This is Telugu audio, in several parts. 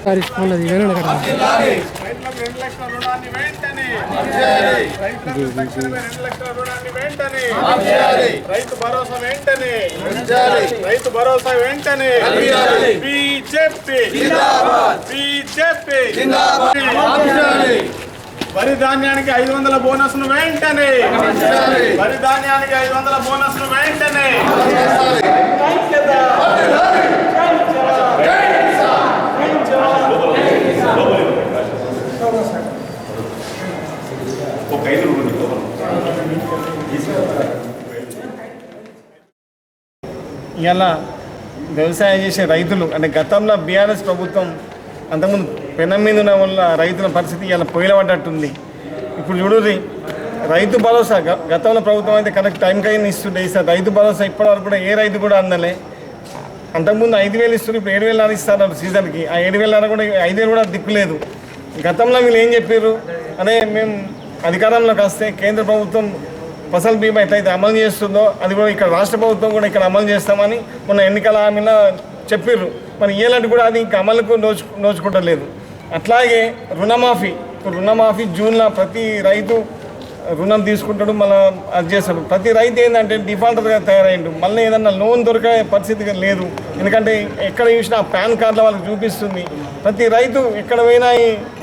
రైతు భరోసా వెంటనే రైతు భరోసా వెంటనే బీజేపీ వరి ధాన్యానికి 500 బోనస్ ను వెంటనే వరి ధాన్యానికి 500 బోనస్ ను వెంటనే ఇలా వ్యవసాయం చేసే రైతులు అంటే గతంలో బీఆర్ఎస్ ప్రభుత్వం అంతకుముందు పెనం మీద ఉన్న వల్ల రైతుల పరిస్థితి ఇలా పొయ్యిలపడ్డట్టుంది. ఇప్పుడు చూడండి రైతు భరోసా గతంలో ప్రభుత్వం అయితే కరెక్ట్ టైంకి అయినా ఇస్తుండే. ఈసారి రైతు భరోసా ఇప్పటివరకు కూడా ఏ రైతు కూడా అందలే. అంతకుముందు 5,000 ఇస్తున్నారు, ఇప్పుడు 7,000 ఇస్తారు సీజన్కి. ఆ 7,000 కూడా 5,000 కూడా దిక్కులేదు. గతంలో వీళ్ళు ఏం చెప్పారు, అదే మేము అధికారంలోకి వస్తే కేంద్ర ప్రభుత్వం ఫసల్ బీమా ఎట్లయితే అమలు చేస్తుందో అది కూడా ఇక్కడ రాష్ట్ర ప్రభుత్వం కూడా ఇక్కడ అమలు చేస్తామని మొన్న ఎన్నికల హామీలో చెప్పారు. మరి ఏలాంటి కూడా అది ఇంకా అమలుకు నోచుకుంటలేదు. అట్లాగే రుణమాఫీ, రుణమాఫీ జూన్లో ప్రతి రైతు రుణం తీసుకుంటాడు, మళ్ళీ అది చేస్తాడు. ప్రతి రైతు ఏంటంటే డిఫాల్టర్గా తయారైండు. మళ్ళీ ఏదన్నా లోన్ దొరికే పరిస్థితి లేదు. ఎందుకంటే ఎక్కడ చూసినా పాన్ కార్డుల వాళ్ళకి చూపిస్తుంది. ప్రతి రైతు ఎక్కడ పోయినా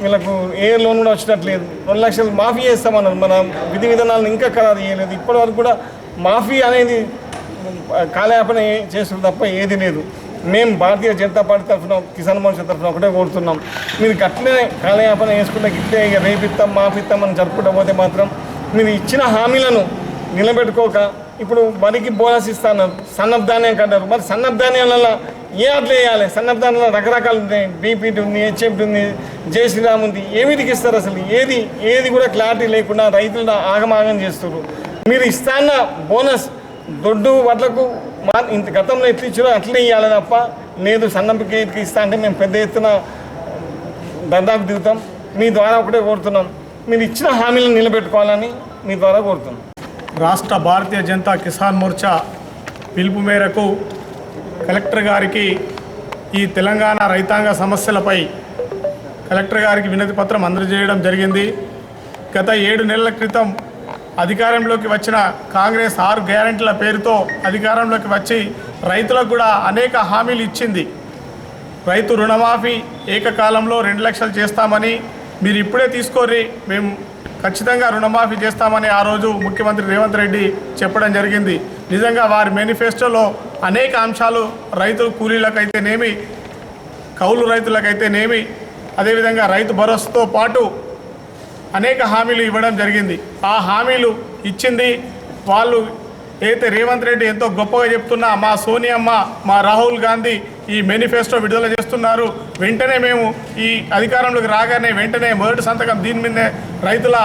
వీళ్ళకు ఏ లోన్ కూడా వచ్చినట్లేదు. 2 లక్షలు మాఫీ చేస్తామన్నారు. మన విధి విధానాలను ఇంకా ఖరారు చేయలేదు. ఇప్పటివరకు కూడా మాఫీ అనేది కాలయాపన చేస్తుంది తప్ప ఏది లేదు. మేము భారతీయ జనతా పార్టీ తరఫున కిసాన్ మోర్చా తరఫున ఒకటే కోరుతున్నాం, మీరు గట్లనే కాలయాపన వేసుకుంటే గిట్టే ఇక రేపిస్తాం మాపిస్తామని జరుపుకుంటూ పోతే మాత్రం మీరు ఇచ్చిన హామీలను నిలబెట్టుకోక ఇప్పుడు వరికి బోనస్ ఇస్తాన్నారు, సన్నపు ధాన్యం కంటారు. మరి సన్నపు ధాన్యాలలో ఏ అట్లా వేయాలి? సన్నపు ధాన్యాలలో రకరకాలు ఉన్నాయి. బీపీటీ ఉంది, హెచ్ఎఫ్టీ ఉంది, జై శ్రీరామ్ ఉంది. ఏమిటికి ఇస్తారు అసలు? ఏది కూడా క్లారిటీ లేకుండా రైతులను ఆగమాగం చేస్తారు. మీరు ఇస్తాన్న బోనస్ దొడ్డు వడ్లకు ఇంత గతంలో ఎట్లు ఇచ్చారో అట్లే ఇవ్వాలి తప్ప లేదు సన్నపికి ఇస్తా అంటే మేము పెద్ద ఎత్తున దందాకు దిగుతాం. మీ ద్వారా ఒకటే కోరుతున్నాం, మీరు ఇచ్చిన హామీలను నిలబెట్టుకోవాలని మీ ద్వారా కోరుతున్నాం. రాష్ట్ర భారతీయ జనతా కిసాన్ మోర్చా పిలుపు మేరకు కలెక్టర్ గారికి ఈ తెలంగాణ రైతాంగ సమస్యలపై కలెక్టర్ గారికి వినతి పత్రం అందజేయడం జరిగింది. గత 7 నెలల క్రితం అధికారంలోకి వచ్చిన కాంగ్రెస్ 6 గ్యారెంటీల పేరుతో అధికారంలోకి వచ్చి రైతులకు కూడా అనేక హామీలు ఇచ్చింది. రైతు రుణమాఫీ ఏకకాలంలో 2 లక్షలు చేస్తామని, మీరు ఇప్పుడే తీసుకోర్రి మేము ఖచ్చితంగా రుణమాఫీ చేస్తామని ఆ రోజు ముఖ్యమంత్రి రేవంత్ రెడ్డి చెప్పడం జరిగింది. నిజంగా వారి మేనిఫెస్టోలో అనేక అంశాలు రైతు కూలీలకైతేనేమి, కౌలు రైతులకైతేనేమి, అదేవిధంగా రైతు భరోసాతో పాటు అనేక హామీలు ఇవ్వడం జరిగింది. ఆ హామీలు ఇచ్చింది వాళ్ళు అయితే రేవంత్ రెడ్డి ఎంతో గొప్పగా చెప్తున్నా మా సోనియమ్మ, మా రాహుల్ గాంధీ ఈ మేనిఫెస్టో విడుదల చేస్తున్నారు. వెంటనే మేము ఈ అధికారంలోకి రాగానే వెంటనే మొదటి సంతకం దీని మీదనే రైతుల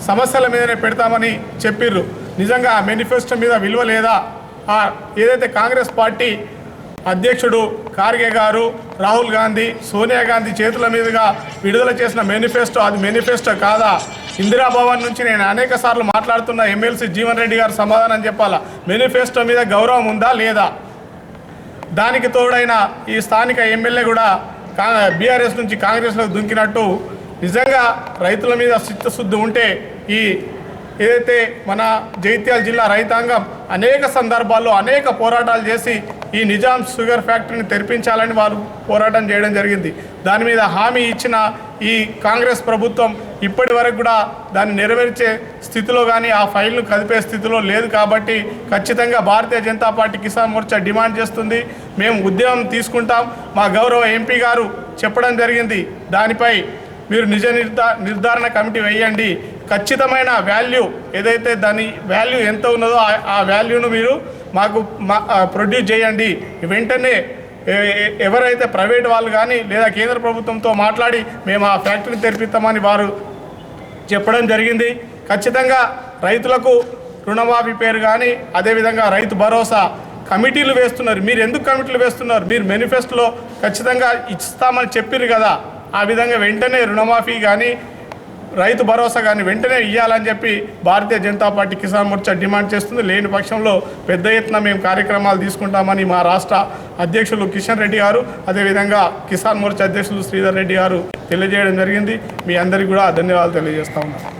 సమస్యల మీదనే పెడతామని చెప్పిర్రు. నిజంగా ఆ మేనిఫెస్టో మీద విలువ లేదా? ఏదైతే కాంగ్రెస్ పార్టీ అధ్యక్షుడు ఖార్గే గారు, రాహుల్ గాంధీ, సోనియా గాంధీ చేతుల మీదుగా విడుదల చేసిన మేనిఫెస్టో అది మేనిఫెస్టో కాదా? ఇందిరాభవన్ నుంచి నేను అనేక సార్లు మాట్లాడుతున్న ఎమ్మెల్సీ జీవన్ రెడ్డి గారు సమాధానం చెప్పాలా. మేనిఫెస్టో మీద గౌరవం ఉందా లేదా? దానికి తోడైన ఈ స్థానిక ఎమ్మెల్యే కూడా బీఆర్ఎస్ నుంచి కాంగ్రెస్లోకి దుంకినట్టు నిజంగా రైతుల మీద చిత్తశుద్ధి ఉంటే ఈ ఏదైతే మన జగిత్యాల జిల్లా రైతాంగం అనేక సందర్భాల్లో అనేక పోరాటాలు చేసి ఈ నిజాం షుగర్ ఫ్యాక్టరీని తెరిపించాలని వారు పోరాటం చేయడం జరిగింది. దాని మీద హామీ ఇచ్చిన ఈ కాంగ్రెస్ ప్రభుత్వం ఇప్పటి వరకు కూడా దాన్ని నెరవేర్చే స్థితిలో కానీ ఆ ఫైల్ను కదిపే స్థితిలో లేదు. కాబట్టి ఖచ్చితంగా భారతీయ జనతా పార్టీ కిసాన్ మోర్చా డిమాండ్ చేస్తుంది, మేము ఉద్యమం తీసుకుంటాం. మా గౌరవ ఎంపీ గారు చెప్పడం జరిగింది, దానిపై మీరు నిజ నిర్ధారణ కమిటీ వేయండి. ఖచ్చితమైన వాల్యూ ఏదైతే దాని వాల్యూ ఎంత ఉన్నదో ఆ వాల్యూను మీరు మాకు ప్రొడ్యూస్ చేయండి. వెంటనే ఎవరైతే ప్రైవేట్ వాళ్ళు కానీ లేదా కేంద్ర ప్రభుత్వంతో మాట్లాడి మేము ఆ ఫ్యాక్టరీని తెరిపిస్తామని వారు చెప్పడం జరిగింది. ఖచ్చితంగా రైతులకు రుణమాఫీ పేరు కానీ అదేవిధంగా రైతు భరోసా కమిటీలు వేస్తున్నారు. మీరు ఎందుకు కమిటీలు వేస్తున్నారు? మీరు మేనిఫెస్టోలో ఖచ్చితంగా ఇస్తామని చెప్పారు కదా, ఆ విధంగా వెంటనే రుణమాఫీ కానీ రైతు భరోసా కానీ వెంటనే ఇవ్వాలని చెప్పి భారతీయ జనతా పార్టీ కిసాన్ మోర్చా డిమాండ్ చేస్తుంది. లేని పక్షంలో పెద్ద ఎత్తున మేము కార్యక్రమాలు తీసుకుంటామని మా రాష్ట్ర అధ్యక్షులు కిషన్ రెడ్డి గారు, అదేవిధంగా కిసాన్ మోర్చా అధ్యక్షులు శ్రీధర్ రెడ్డి గారు తెలియజేయడం జరిగింది. మీ అందరికీ కూడా ధన్యవాదాలు తెలియజేస్తా ఉన్నాను.